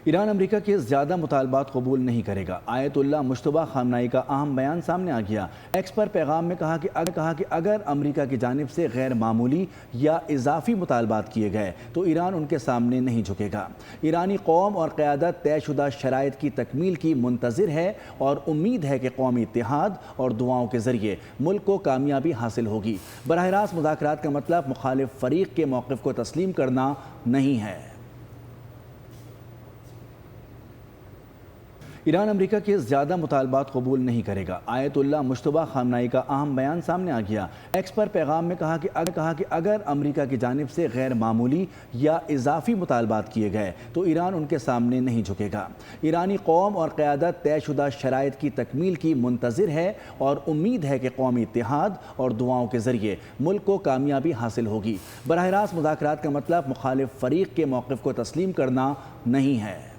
ایران امریکہ کے زیادہ مطالبات قبول نہیں کرے گا۔ آیت اللہ مجتبیٰ خامنائی کا اہم بیان سامنے آ گیا۔ ایکس پر پیغام میں کہا کہ اگر امریکہ کی جانب سے غیر معمولی یا اضافی مطالبات کیے گئے تو ایران ان کے سامنے نہیں جھکے گا۔ ایرانی قوم اور قیادت طے شدہ شرائط کی تکمیل کی منتظر ہے اور امید ہے کہ قومی اتحاد اور دعاؤں کے ذریعے ملک کو کامیابی حاصل ہوگی۔ براہ راست مذاکرات کا مطلب مخالف فریق کے موقف کو تسلیم کرنا نہیں ہے۔ ایران امریکہ کے زیادہ مطالبات قبول نہیں کرے گا۔ آیت اللہ مجتبیٰ خامنائی کا اہم بیان سامنے آ گیا۔ ایکس پر پیغام میں کہا کہ اگر امریکہ کی جانب سے غیر معمولی یا اضافی مطالبات کیے گئے تو ایران ان کے سامنے نہیں جھکے گا۔ ایرانی قوم اور قیادت طے شدہ شرائط کی تکمیل کی منتظر ہے اور امید ہے کہ قومی اتحاد اور دعاؤں کے ذریعے ملک کو کامیابی حاصل ہوگی۔ براہ راست مذاکرات کا مطلب مخالف فریق کے موقف کو تسلیم کرنا نہیں ہے۔